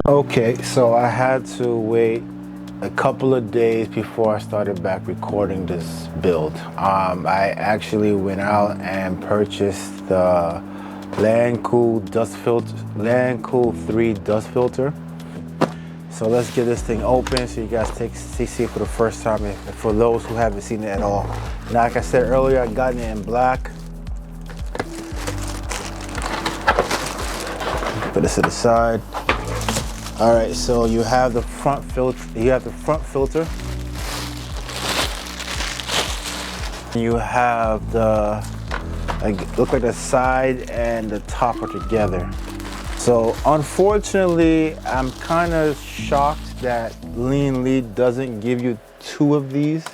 Okay, so I had to wait a couple of days before I started back recording this build. I actually went out and purchased the Lancool dust filter, Lancool 3 dust filter. So let's get this thing open so you guys see it for the first time, and for those who haven't seen it at all. Now, like I said earlier, I got it in black. Put this to the side. All right, so you have the front filter. You have the look like the side and the top are together. So unfortunately, I'm kind of shocked that LIAN doesn't give you two of these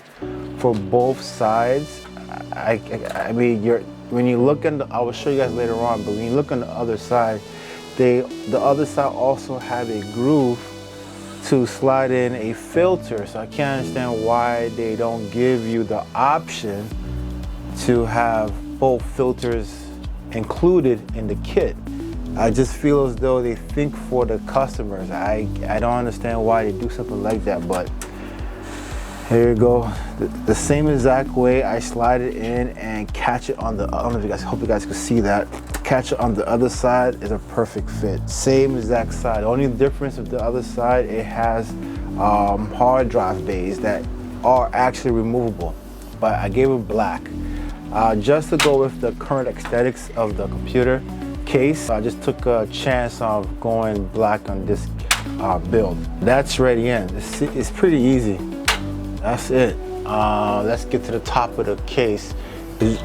for both sides. I mean, when you look in I will show you guys later on, but when you look on the other side, the other side also have a groove to slide in a filter. So I can't understand why they don't give you the option to have both filters included in the kit. I just feel as though they think for the customers. I don't understand why they do something like that, but here you go. The same exact way I slide it in and catch it on the, I don't know if you guys, hope you guys can see that. Catch it on the other side is a perfect fit. Same exact side. The only difference with the other side, it has hard drive bays that are actually removable, but I gave it black. Just to go with the current aesthetics of the computer case, I just took a chance of going black on this build. That's ready in. It's pretty easy. That's it. Let's get to the top of the case.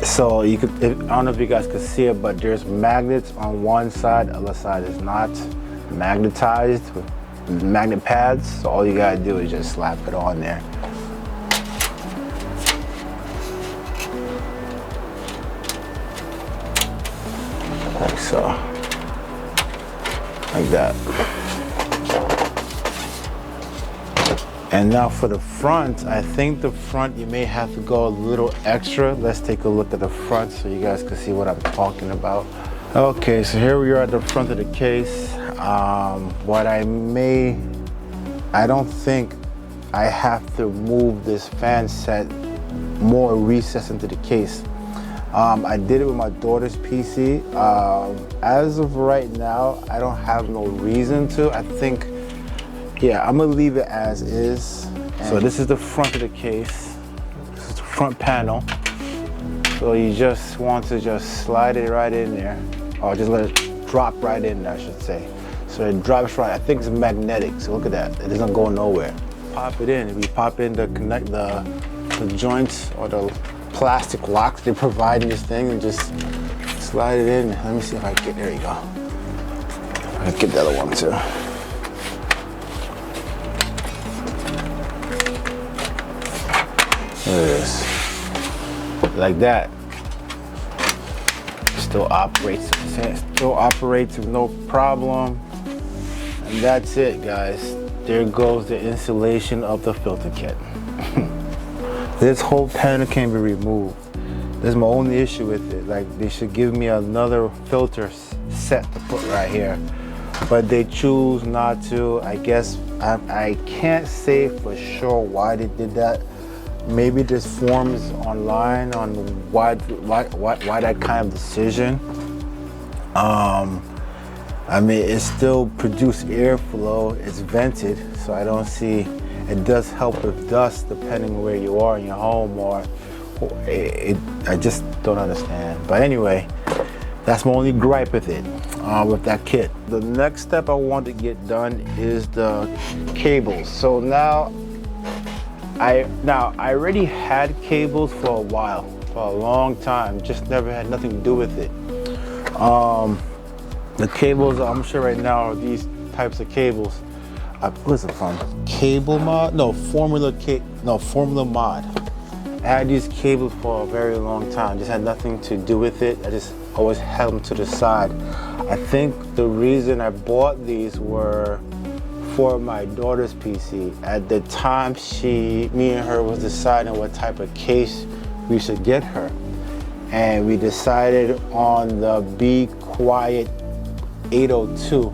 So you could, I don't know if you guys can see it, but there's magnets on one side, the other side is not magnetized with magnet pads. So all you gotta do is just slap it on there. Like so, like that. And now for the front, I think the front you may have to go a little extra. Let's take a look at the front so you guys can see what I'm talking about. Okay, so here we are at the front of the case. I don't think I have to move this fan set more recessed into the case. I did it with my daughter's PC. As of right now, I don't have no reason to. I think, yeah, I'm gonna leave it as is. So this is the front of the case. This is the front panel. So you just want to just slide it right in there, or just let it drop right in there, I should say. So it drops right, I think it's magnetic, so look at that. It doesn't go nowhere. Pop it in. If you pop in to connect the joints or the plastic locks they provide in this thing, and just slide it in. Let me see if I can get, there you go. I can get the other one too. There it is. Like that. Still operates with no problem. And that's it, guys. There goes the installation of the filter kit. This whole panel can be removed. That's my only issue with it. Like, they should give me another filter set to put right here, but they choose not to. I guess I can't say for sure why they did that. Maybe there's forums online on why that kind of decision. I mean, it still produces airflow. It's vented, so I don't see. It does help with dust depending on where you are in your home, or I just don't understand. But anyway, that's my only gripe with it, with that kit. The next step I want to get done is the cables. So now I already had cables for a while, for a long time, just never had nothing to do with it. The cables I'm sure right now are these types of cables. What is it from? Cable Mod? No, Formula Mod. I had these cables for a very long time, just had nothing to do with it. I just always had them to the side. I think the reason I bought these were for my daughter's PC. At the time, me and her was deciding what type of case we should get her. And we decided on the Be Quiet 802,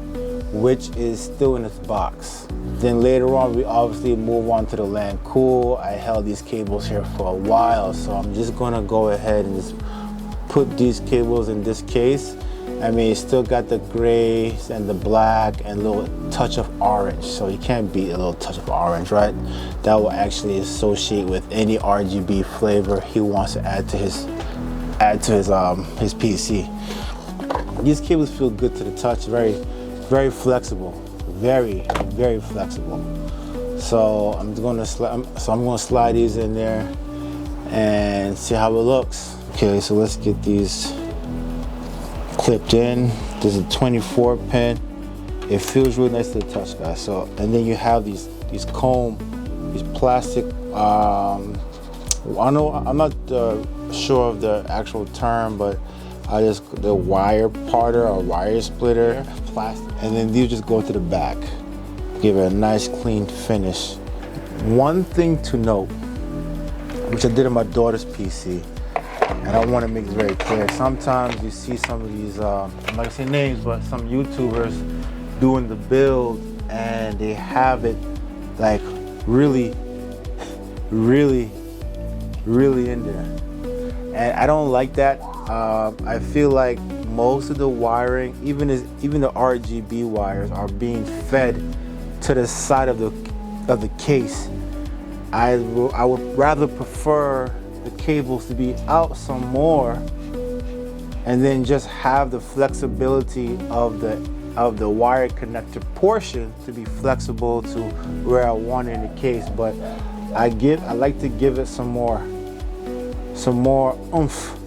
which is still in its box. Then later on, we obviously move on to the Lancool. I held these cables here for a while, so I'm just gonna go ahead and just put these cables in this case. I mean, it's still got the grays and the black and a little touch of orange, so you can't beat a little touch of orange, right? That will actually associate with any RGB flavor he wants to add to his PC. These cables feel good to the touch, very flexible, very flexible. So I'm gonna slide these in there and see how it looks. Okay, so let's get these clipped in. This is a 24 pin. It feels really nice to the touch, guys. So, and then you have these plastic. I'm not sure of the actual term, but the wire parter or wire splitter, plastic. And then these just go to the back, give it a nice clean finish. One thing to note, which I did on my daughter's PC, and I want to make this very clear. Sometimes you see some of these, I'm not gonna say names, but some YouTubers doing the build and they have it like really in there. And I don't like that. I feel like most of the wiring, even the RGB wires, are being fed to the side of the case. I would rather prefer the cables to be out some more and then just have the flexibility of the wire connector portion to be flexible to where I want it in the case. But I like to give it some more oomph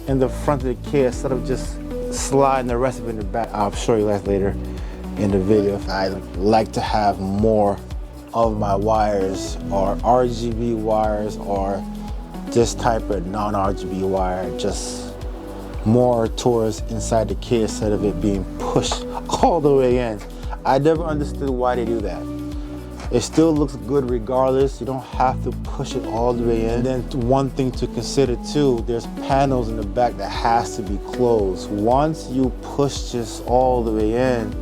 in the front of the case instead of just sliding the rest of it in the back. I'll show you guys later in the video. I like to have more of my wires, or RGB wires, or this type of non-RGB wire, just more towards inside the case instead of it being pushed all the way in. I never understood why they do that. It still looks good regardless. You don't have to push it all the way in. And then one thing to consider too, there's panels in the back that has to be closed. Once you push this all the way in,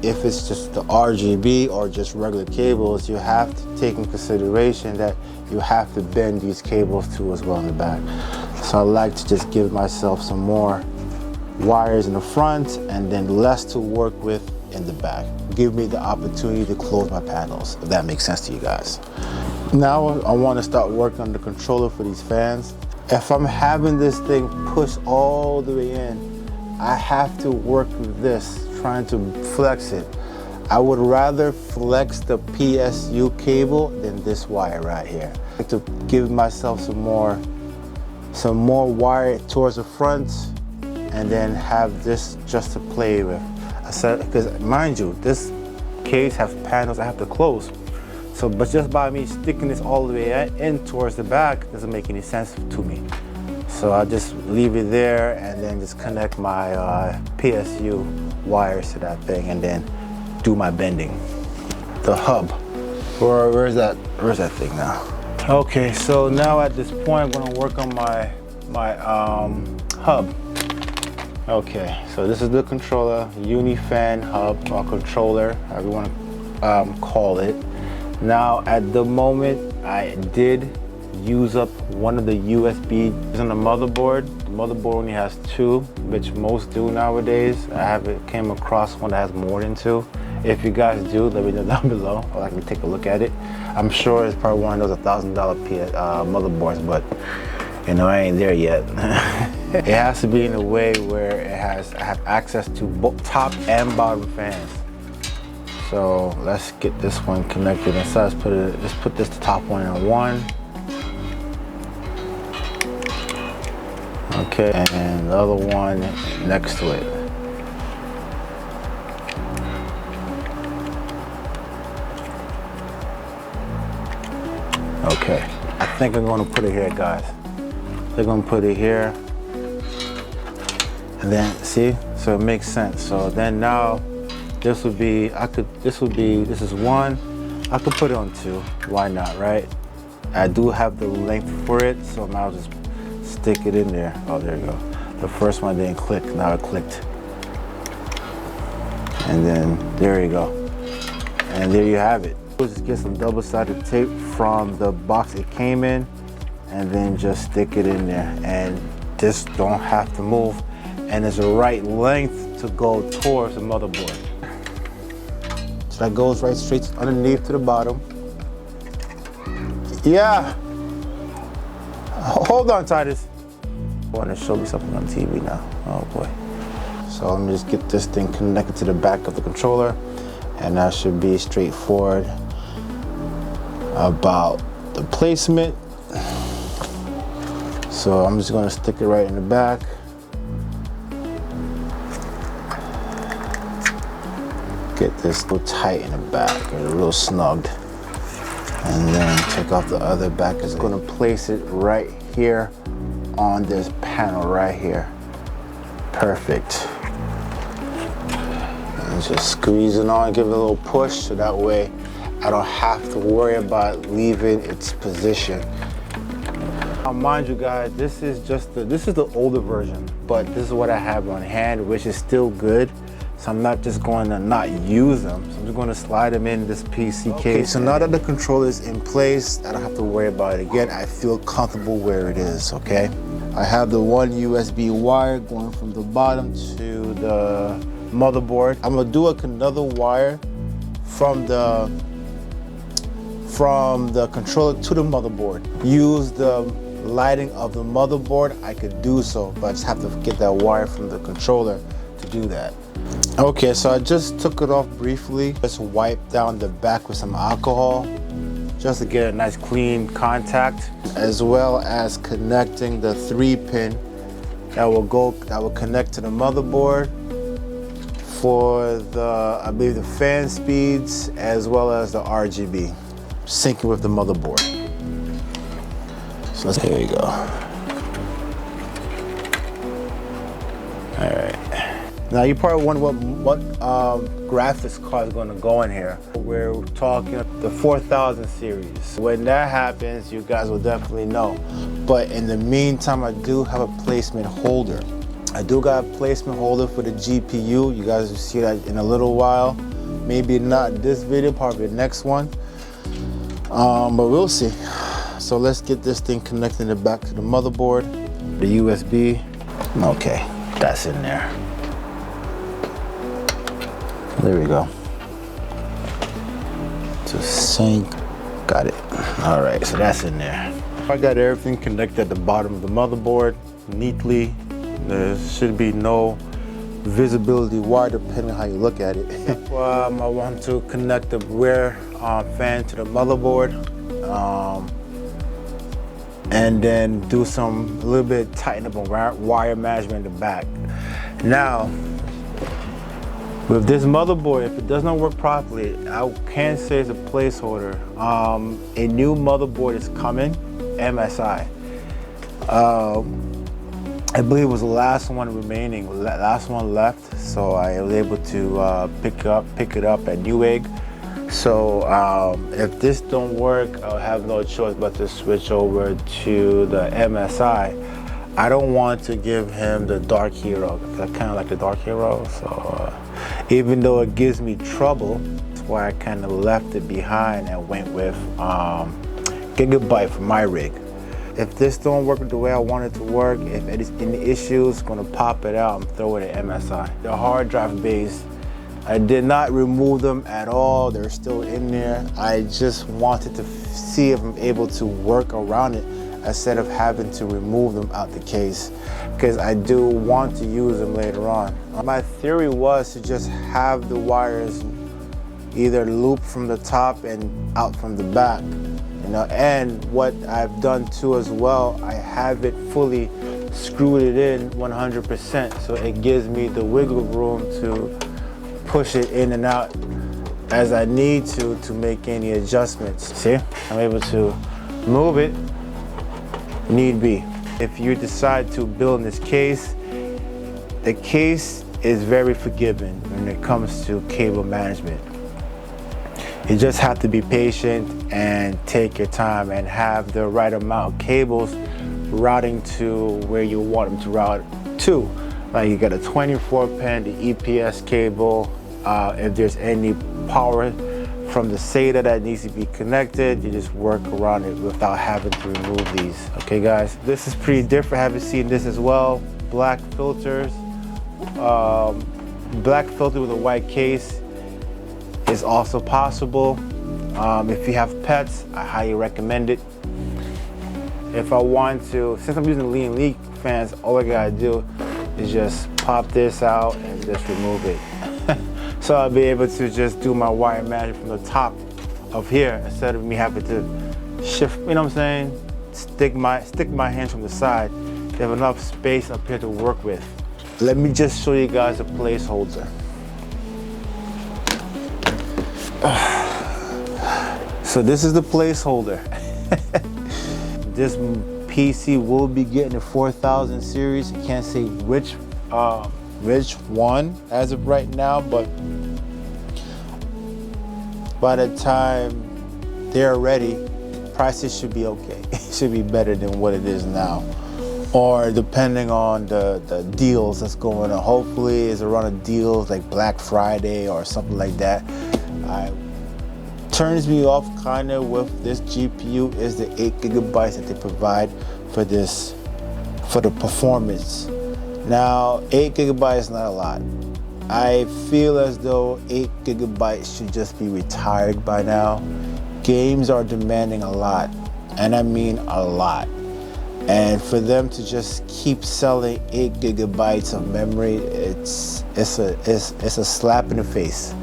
if it's just the RGB or just regular cables, you have to take in consideration that you have to bend these cables too as well in the back. So I like to just give myself some more wires in the front and then less to work with in the back. Give me the opportunity to close my panels, if that makes sense to you guys. Now I want to start working on the controller for these fans. If I'm having this thing pushed all the way in, I have to work with this, trying to flex it. I would rather flex the PSU cable than this wire right here. I like to give myself some more wire towards the front and then have this just to play with. Because mind you, this case has panels I have to close. So, but just by me sticking this all the way in towards the back doesn't make any sense to me. So I'll just leave it there and then just connect my PSU wires to that thing and then do my bending. The hub, where's that thing now? Okay, so now at this point I'm gonna work on my hub. Okay, so this is the controller, Unifan hub or controller, however you wanna call it. Now at the moment, I did use up one of the USB on the motherboard. The motherboard only has two, which most do nowadays. Came across one that has more than two. If you guys do, let me know down below. I'd like to take a look at it. I'm sure it's probably one of those $1,000 motherboards, but you know, I ain't there yet. It has to be in a way where I have access to both top and bottom fans. So let's get this one connected. And so let's put this the top one in one. Okay, and the other one next to it. Okay, I think I'm gonna put it here, guys. They're gonna put it here. And then, see, so it makes sense. So then now, this is one. I could put it on two, why not, right? I do have the length for it, so now I'll just stick it in there. Oh, there you go. The first one didn't click, now it clicked. And then there you go. And there you have it. Just get some double-sided tape from the box it came in and then just stick it in there, and this don't have to move, and it's the right length to go towards the motherboard. So that goes right straight underneath to the bottom. Yeah. Hold on, Titus. I want to show me something on TV now. Oh boy. So let me just get this thing connected to the back of the controller, and that should be straightforward about the placement. So I'm just going to stick it right in the back. Get this a little tight in the back, or a little snugged. And then take off the other back. It's going to place it right here on this panel right here. Perfect. And just squeeze it on, give it a little push, so that way I don't have to worry about leaving its position. Now, mind you guys, this is the older version, but this is what I have on hand, which is still good. So I'm not just going to not use them. So I'm just going to slide them in this PC case. Okay, so now that the controller is in place, I don't have to worry about it again. I feel comfortable where it is, okay? I have the one USB wire going from the bottom to the motherboard. I'm gonna do another wire from the controller to the motherboard. Use the lighting of the motherboard, I could do so, but I just have to get that wire from the controller to do that. Okay, so I just took it off briefly. Just wiped down the back with some alcohol just to get a nice clean contact, as well as connecting the 3-pin that will connect to the motherboard for the, I believe, the fan speeds as well as the RGB, syncing with the motherboard. So there you go. All right. Now you probably wonder what graphics card is going to go in here. We're talking the 4000 series. When that happens, you guys will definitely know. But in the meantime, I do have a placement holder. I do got a placement holder for the GPU. You guys will see that in a little while. Maybe not this video, probably the next one. But we'll see. So let's get this thing connected back to the motherboard. The USB. Okay, that's in there. There we go. To sync. Got it. All right, so that's in there. I got everything connected at the bottom of the motherboard neatly. There should be no visibility wire depending on how you look at it. I want to connect the rear fan to the motherboard, and then do a little bit tighten up on wire management in the back. Now, with this motherboard, if it does not work properly, I can say it's a placeholder. A new motherboard is coming, MSI. I believe it was the last one remaining, last one left, so I was able to pick it up at Newegg. So if this don't work, I'll have no choice but to switch over to the MSI. I don't want to give him the Dark Hero, because I kind of like the Dark Hero. So even though it gives me trouble, that's why I kind of left it behind and went with Gigabyte for my rig. If this don't work the way I want it to work, if it's any issues, gonna pop it out and throw it at MSI. The hard drive base, I did not remove them at all. They're still in there. I just wanted to see if I'm able to work around it instead of having to remove them out the case, because I do want to use them later on. My theory was to just have the wires either loop from the top and out from the back. And what I've done too as well, I have it fully screwed it in 100%, so it gives me the wiggle room to push it in and out as I need to make any adjustments. See, I'm able to move it need be. If you decide to build this case, the case is very forgiving when it comes to cable management. You just have to be patient and take your time and have the right amount of cables routing to where you want them to route to. Like you got a 24 pin, the EPS cable, If there's any power from the SATA that needs to be connected, you just work around it without having to remove these. Okay guys, this is pretty different. I haven't seen this as well. Black filters, black filter with a white case is also possible. If you have pets, I highly recommend it. If I want to, since I'm using LIAN leak fans, all I gotta do is just pop this out and just remove it. So I'll be able to just do my wire management from the top of here instead of me having to shift, you know what I'm saying? Stick my hands from the side. You have enough space up here to work with. Let me just show you guys a placeholder. So this is the placeholder. This PC will be getting a 4000 series. I can't say which one as of right now, but by the time they're ready, prices should be okay. It should be better than what it is now, or depending on the deals that's going on. Hopefully it's around a deals like Black Friday or something like that. Turns me off kind of with this GPU is the 8 gigabytes that they provide for this, for the performance. Now 8 gigabytes is not a lot. I feel as though 8 gigabytes should just be retired by now. Games are demanding a lot, and I mean a lot. And for them to just keep selling 8 gigabytes of memory, it's a slap in the face.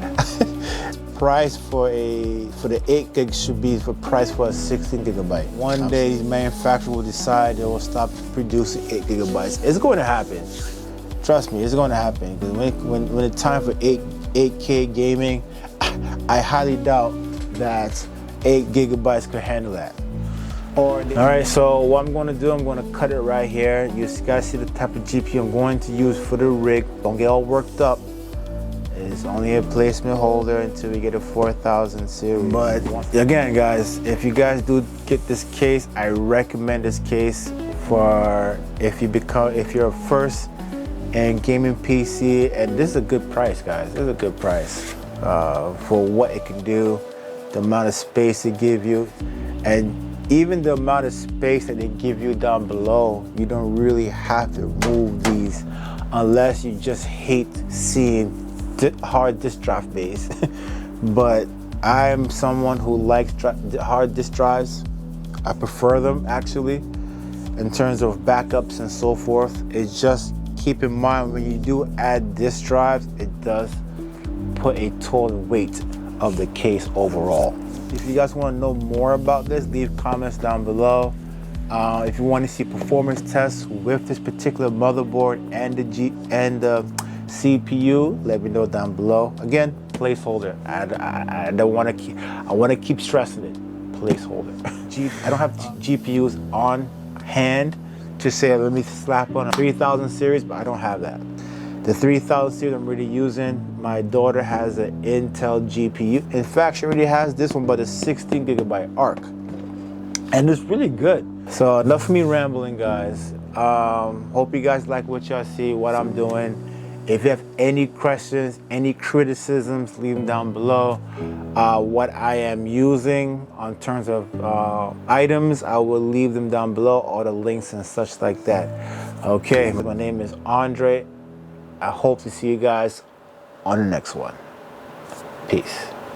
Price for the 8 gig should be price for a 16 gigabyte. One day these manufacturers will decide they will stop producing 8 gigabytes. It's going to happen. Trust me, it's going to happen. Because when it's time for 8K gaming, I highly doubt that 8 gigabytes could handle that. All right, so what I'm going to do, I'm going to cut it right here. You guys see the type of GPU I'm going to use for the rig. Don't get all worked up. It's only a placement holder until we get a 4000 series. But again, guys, if you guys do get this case, I recommend this case for if you're a first and gaming PC, and this is a good price, guys. This is a good price for what it can do, the amount of space it gives you, and even the amount of space that they give you down below. You don't really have to move these unless you just hate seeing hard disk drive bays. But I'm someone who likes hard disk drives. I prefer them actually in terms of backups and so forth. It's just keep in mind when you do add disk drives, it does put a total weight of the case overall. If you guys want to know more about this, leave comments down below. If you want to see performance tests with this particular motherboard and the CPU, let me know down below. Again, placeholder. I want to keep stressing it. Placeholder. I don't have GPUs on hand to say let me slap on a 3000 series, but I don't have that. The 3000 series I'm really using, my daughter has an Intel GPU. In fact, she already has this one, but a 16 gigabyte ARC. And it's really good. So enough of me rambling, guys. Hope you guys like what y'all see, what I'm doing. If you have any questions, any criticisms, leave them down below. What I am using on terms of items, I will leave them down below, all the links and such like that. Okay, my name is Andre. I hope to see you guys on the next one. Peace.